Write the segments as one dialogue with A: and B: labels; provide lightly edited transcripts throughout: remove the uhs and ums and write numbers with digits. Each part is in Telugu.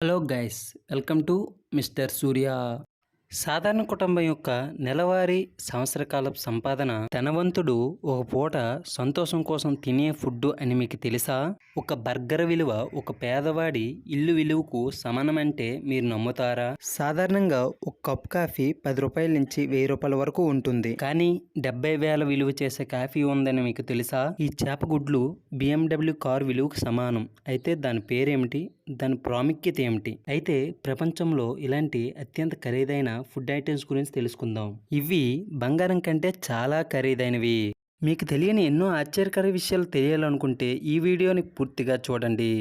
A: Hello guys, welcome to mister Surya. సాధారణ కుటుంబం యొక్క నెలవారీ సంవత్సరకాలపు సంపాదన ధనవంతుడు ఒక పూట సంతోషం కోసం తినే ఫుడ్ అని మీకు తెలుసా? ఒక బర్గర్ విలువ ఒక పేదవాడి ఇల్లు విలువకు సమానమంటే మీరు నమ్ముతారా? సాధారణంగా ఒక కప్ కాఫీ 10 రూపాయల నుంచి 1000 రూపాయల వరకు ఉంటుంది. కానీ 70,000 విలువ చేసే కాఫీ ఉందని మీకు తెలుసా? ఈ చేప గుడ్లు BMW కారు విలువకు సమానం. అయితే దాని పేరేమిటి? దాని ప్రాముఖ్యత ఏమిటి? అయితే ప్రపంచంలో ఇలాంటి అత్యంత ఖరీదైన ఫుడ్ ఐటమ్స్ గురించి తెలుసుకుందాం. ఇవి బంగారం కంటే చాలా ఖరీదైనవి. మీకు తెలియని ఎన్నో ఆశ్చర్యకర విషయాలు తెలియాలనుకుంటే ఈ వీడియోని పూర్తిగా చూడండి.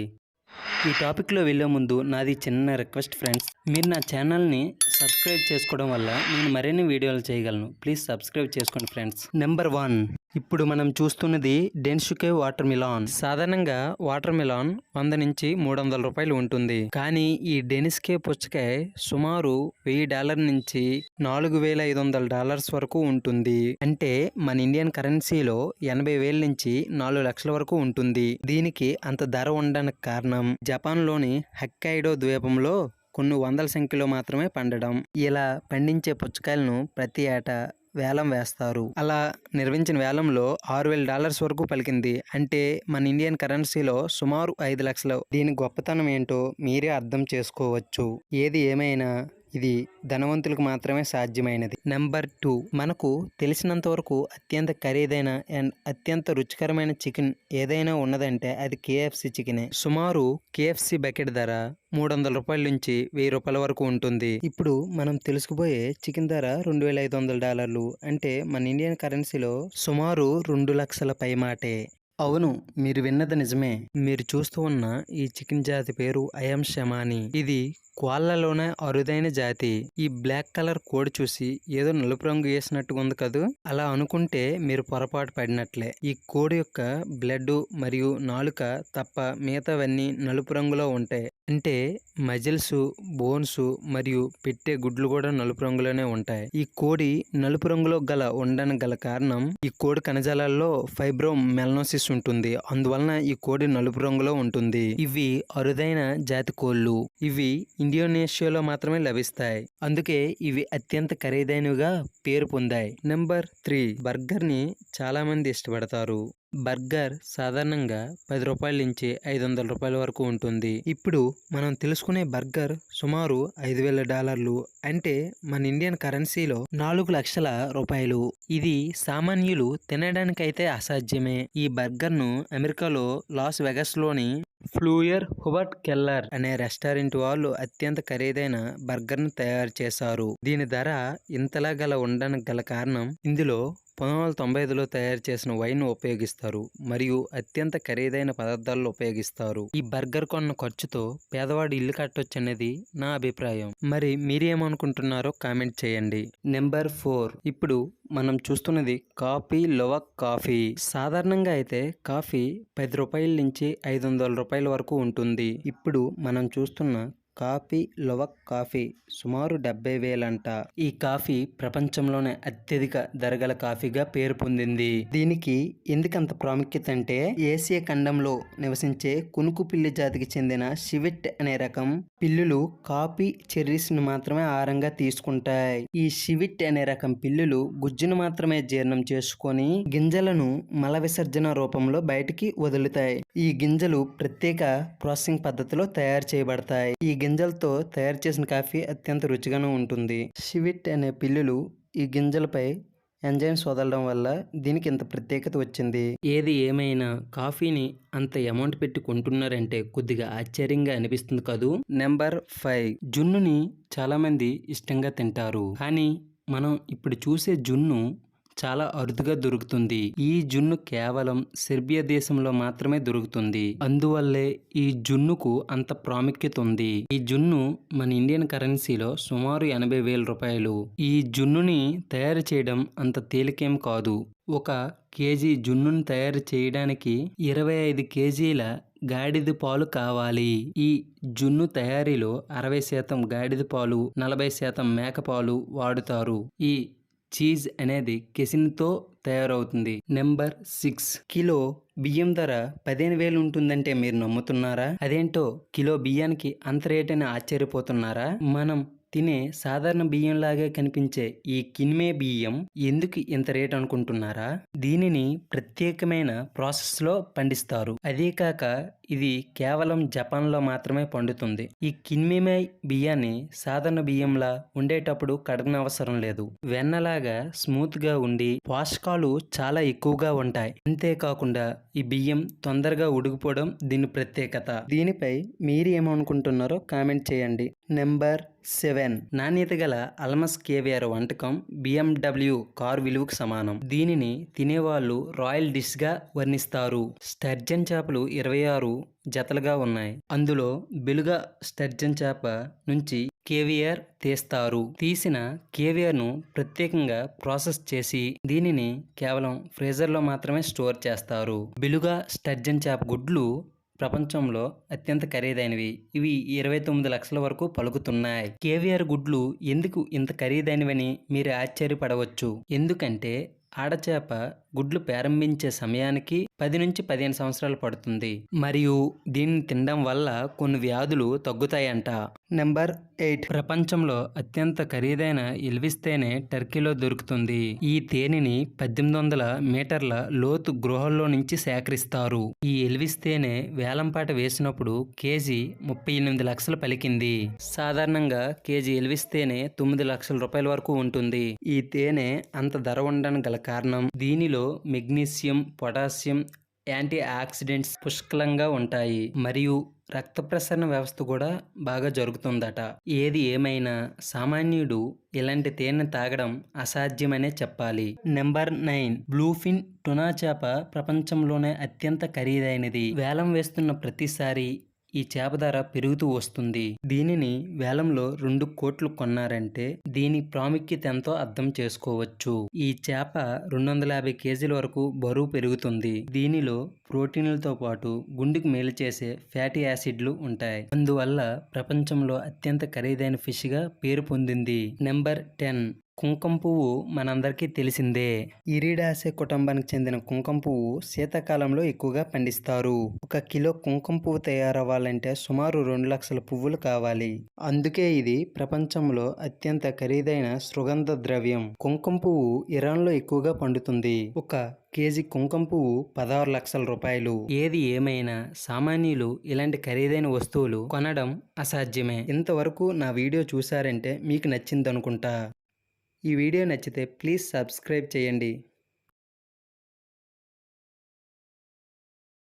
A: ఈ టాపిక్లో వెళ్ళే ముందు నాది చిన్న రిక్వెస్ట్ ఫ్రెండ్స్, మీరు నా ఛానల్ని సబ్స్క్రైబ్ చేసుకోవడం వల్ల నేను మరిన్ని వీడియోలు చేయగలను. ప్లీజ్ సబ్స్క్రైబ్ చేసుకోండి ఫ్రెండ్స్. నెంబర్ 1, ఇప్పుడు మనం చూస్తున్నది డెన్షుకే వాటర్ మిలాన్. సాధారణంగా వాటర్ మిలాన్ 100 నుంచి 300 రూపాయలు ఉంటుంది. కానీ ఈ డెనిస్కే పుచ్చకాయ సుమారు $1000 నుంచి $4500 వరకు ఉంటుంది. అంటే మన ఇండియన్ కరెన్సీలో 80,000 నుంచి 4 లక్షల వరకు ఉంటుంది. దీనికి అంత ధర ఉండడానికి కారణం జపాన్లోని హొక్కైడో ద్వీపంలో కొన్ని వందల సంఖ్యలో మాత్రమే పండడం. ఇలా పండించే పుచ్చకాయలను ప్రతి ఏటా వేలం వేస్తారు. అలా నిర్వహించిన వేలంలో $6,000 వరకు పలికింది. అంటే మన ఇండియన్ కరెన్సీలో సుమారు 5 లక్షలు. దీని గొప్పతనం ఏంటో మీరే అర్థం చేసుకోవచ్చు. ఏది ఏమైనా ఇది ధనవంతులకు మాత్రమే సాధ్యమైనది. నెంబర్ 2, మనకు తెలిసినంత వరకు అత్యంత ఖరీదైన అండ్ అత్యంత రుచికరమైన చికెన్ ఏదైనా ఉన్నదంటే అది KFC చికెనే. సుమారు KFC బకెట్ ధర 300 రూపాయల నుంచి 1000 రూపాయల వరకు ఉంటుంది. ఇప్పుడు మనం తెలుసుకుపోయే చికెన్ ధర $2,500. అంటే మన ఇండియన్ కరెన్సీలో సుమారు 2 లక్షల పైమాటే. అవును, మీరు విన్నది నిజమే. మీరు చూస్తూ ఉన్న ఈ చికెన్ జాతి పేరు అయం షమాని. ఇది కోళ్లలోనే అరుదైన జాతి. ఈ బ్లాక్ కలర్ కోడి చూసి ఏదో నలుపు రంగు వేసినట్టుగా ఉంది కదూ. అలా అనుకుంటే మీరు పొరపాటు పడినట్లే. ఈ కోడి యొక్క బ్లడ్ మరియు నాలుక తప్ప మిగతావన్నీ నలుపు రంగులో ఉంటాయి. అంటే మజిల్స్, బోన్స్ మరియు పెట్టే గుడ్లు కూడా నలుపు రంగులోనే ఉంటాయి. ఈ కోడి నలుపు రంగులో ఉండడానికి గల కారణం ఈ కోడి కణజాలాల్లో ఫైబ్రోమెలనోసిస్ ఉంటుంది. అందువలన ఈ కోడి నలుపు రంగులో ఉంటుంది. ఇవి అరుదైన జాతి కోళ్ళు. ఇవి ఇండోనేషియాలో మాత్రమే లభిస్తాయి. అందుకే ఇవి అత్యంత ఖరీదైనవిగా పేరు పొందాయి. నెంబర్ 3, బర్గర్ ని చాలా మంది ఇష్టపడతారు. బర్గర్ సాధారణంగా 10 రూపాయల నుంచి 500 రూపాయల వరకు ఉంటుంది. ఇప్పుడు మనం తెలుసుకునే బర్గర్ సుమారు $5,000. అంటే మన ఇండియన్ కరెన్సీలో 4 లక్షల రూపాయలు. ఇది సామాన్యులు తినడానికైతే అసాధ్యమే. ఈ బర్గర్ ను అమెరికాలో లాస్ వెగస్ లోని ఫ్లూయర్ హుబర్ట్ కెల్లర్ అనే రెస్టారెంట్ వాళ్ళు అత్యంత ఖరీదైన బర్గర్ ను తయారు చేశారు. దీని ధర ఇంతలా ఉండడానికి గల కారణం ఇందులో 1995లో తయారు చేసిన వైన్ ఉపయోగిస్తారు మరియు అత్యంత ఖరీదైన పదార్థాలను ఉపయోగిస్తారు. ఈ బర్గర్ కొన్న ఖర్చుతో పేదవాడు ఇల్లు కట్టొచ్చనేది నా అభిప్రాయం. మరి మీరేమనుకుంటున్నారో కామెంట్ చేయండి. నెంబర్ 4, ఇప్పుడు మనం చూస్తున్నది కాఫీ లవక్ కాఫీ. సాధారణంగా అయితే కాఫీ 10 రూపాయల నుంచి 500 రూపాయల వరకు ఉంటుంది. ఇప్పుడు మనం చూస్తున్న కాఫీ లవక్ కాఫీ సుమారు 70,000 అంట. ఈ కాఫీ ప్రపంచంలోనే అత్యధిక ధరగల కాఫీగా పేరు పొందింది. దీనికి ఎందుకంత ప్రాముఖ్యత అంటే ఏసియా ఖండంలో నివసించే కునుకు పిల్లి జాతికి చెందిన షివిట్ అనే రకం పిల్లులు కాఫీ చెర్రీస్ ను మాత్రమే ఆహారంగా తీసుకుంటాయి. ఈ షివిట్ అనే రకం పిల్లులు గుజ్జును మాత్రమే జీర్ణం చేసుకొని గింజలను మల విసర్జన రూపంలో బయటికి వదులుతాయి. ఈ గింజలు ప్రత్యేక ప్రాసెసింగ్ పద్ధతిలో తయారు చేయబడతాయి. ఈ గింజలతో తయారు చేసిన కాఫీ అత్యంత రుచిగాను ఉంటుంది. షివిట్ అనే పిల్లులు ఈ గింజలపై ఎంజైమ్స్ వదలడం వల్ల దీనికి ఇంత ప్రత్యేకత వచ్చింది. ఏది ఏమైనా కాఫీని అంత అమౌంట్ పెట్టి కొంటున్నారంటే కొద్దిగా ఆశ్చర్యంగా అనిపిస్తుంది కదూ. నెంబర్ 5, జున్నుని చాలా మంది ఇష్టంగా తింటారు. కానీ మనం ఇప్పుడు చూసే జున్ను చాలా అరుదుగా దొరుకుతుంది. ఈ జున్ను కేవలం సెర్బియా దేశంలో మాత్రమే దొరుకుతుంది. అందువల్లే ఈ జున్నుకు అంత ప్రాముఖ్యత ఉంది. ఈ జున్ను మన ఇండియన్ కరెన్సీలో సుమారు 80,000 రూపాయలు. ఈ జున్నుని తయారు చేయడం అంత తేలికేం కాదు. 1 కేజీ జున్నును తయారు చేయడానికి 25 కేజీల గాడిద పాలు కావాలి. ఈ జున్ను తయారీలో 60% గాడిద పాలు, 40% మేకపాలు వాడుతారు. ఈ చీజ్ అనేది కెసిన్తో తయారవుతుంది. నెంబర్ 6, కిలో బియ్యం ధర 15,000 ఉంటుందంటే మీరు నమ్ముతున్నారా? అదేంటో కిలో బియ్యానికి అంత రేటని ఆశ్చర్యపోతున్నారా? మనం తినే సాధారణ బియ్యంలాగే కనిపించే ఈ కిన్మే బియ్యం ఎందుకు ఇంత రేట్ అనుకుంటున్నారా? దీనిని ప్రత్యేకమైన ప్రాసెస్లో పండిస్తారు. అదే కాక ఇది కేవలం జపాన్లో మాత్రమే పండుతుంది. ఈ కిన్మే బియ్యాన్ని సాధారణ బియ్యంలా ఉండేటప్పుడు కడగనవసరం లేదు. వెన్నలాగా స్మూత్ గా ఉండి పోషకాలు చాలా ఎక్కువగా ఉంటాయి. అంతేకాకుండా ఈ బియ్యం తొందరగా ఉడికిపోవడం దీని ప్రత్యేకత. దీనిపై మీరు ఏమనుకుంటున్నారో కామెంట్ చేయండి. నెంబర్ 7. నాణ్యత గల అల్మస్ కేవియర్ వంటకం BMW కారు విలువకు సమానం. దీనిని తినేవాళ్ళు రాయల్ డిష్ గా వర్ణిస్తారు. స్టర్జన్ చేపలు 26 జతలుగా ఉన్నాయి. అందులో బెలుగా స్టర్జన్ చేప నుంచి కేవియర్ తీస్తారు. తీసిన కేవియర్ ను ప్రత్యేకంగా ప్రాసెస్ చేసి దీనిని కేవలం ఫ్రీజర్ లో మాత్రమే స్టోర్ చేస్తారు. బెలుగా స్టర్జన్ చేప గుడ్లు ప్రపంచంలో అత్యంత ఖరీదైనవి. ఇవి 29 లక్షల వరకు పలుకుతున్నాయి. కేవియర్ గుడ్లు ఎందుకు ఇంత ఖరీదైనవని మీరు ఆశ్చర్యపడవచ్చు. ఎందుకంటే ఆడచేప గుడ్లు ప్రారంభించే సమయానికి 10 నుంచి 15 సంవత్సరాలు పడుతుంది. మరియు దీన్ని తినడం వల్ల కొన్ని వ్యాధులు తగ్గుతాయంట. నెంబర్ 8. ప్రపంచంలో అత్యంత ఖరీదైన ఎల్విస్ తేనె టర్కీలో దొరుకుతుంది. ఈ తేనెని 1800 మీటర్ల లోతు గృహల్లో నుంచి సేకరిస్తారు. ఈ ఎల్విస్ తేనె వేలంపాట వేసినప్పుడు కేజీ 38 లక్షలు పలికింది. సాధారణంగా కేజీ ఎల్విస్ తేనె 9 లక్షల రూపాయల వరకు ఉంటుంది. ఈ తేనె అంత ధర ఉండడానికి గల కారణం దీనిలో మెగ్నీషియం, పొటాషియం, యాంటీ ఆక్సిడెంట్స్ పుష్కలంగా ఉంటాయి. మరియు రక్త ప్రసరణ వ్యవస్థ కూడా బాగా జరుగుతుందట. ఏది ఏమైనా సామాన్యుడు ఇలాంటి తేనె తాగడం అసాధ్యమనే చెప్పాలి. నెంబర్ 9. బ్లూఫిన్ టునా చేప ప్రపంచంలోనే అత్యంత ఖరీదైనది. వేలం వేస్తున్న ప్రతిసారి ఈ చేప ధర పెరుగుతూ వస్తుంది. దీనిని వేలంలో 2 కోట్లు కొన్నారంటే దీని ప్రాముఖ్యత ఎంతో అర్థం చేసుకోవచ్చు. ఈ చేప 250 కేజీల వరకు బరువు పెరుగుతుంది. దీనిలో ప్రోటీన్లతో పాటు గుండెకు మేలు చేసే ఫ్యాటీ యాసిడ్లు ఉంటాయి. అందువల్ల ప్రపంచంలో అత్యంత ఖరీదైన ఫిష్ గా పేరు పొందింది. నెంబర్ 10. కుంకుమ పువ్వు మనందరికీ తెలిసిందే. ఇరిడాసే కుటుంబానికి చెందిన కుంకుమ పువ్వు శీతాకాలంలో ఎక్కువగా పండిస్తారు. 1 కిలో కుంకుమ పువ్వు తయారవ్వాలంటే సుమారు 2 లక్షల పువ్వులు కావాలి. అందుకే ఇది ప్రపంచంలో అత్యంత ఖరీదైన సుగంధ ద్రవ్యం. కుంకుమ పువ్వు ఇరాన్లో ఎక్కువగా పండుతుంది. 1 కేజీ కుంకుమ పువ్వు 16 లక్షల రూపాయలు. ఏది ఏమైనా సామాన్యులు ఇలాంటి ఖరీదైన వస్తువులు కొనడం అసాధ్యమే. ఇంతవరకు నా వీడియో చూసారంటే మీకు నచ్చిందనుకుంటా. ఈ వీడియో నచ్చితే ప్లీజ్ సబ్స్క్రైబ్ చేయండి.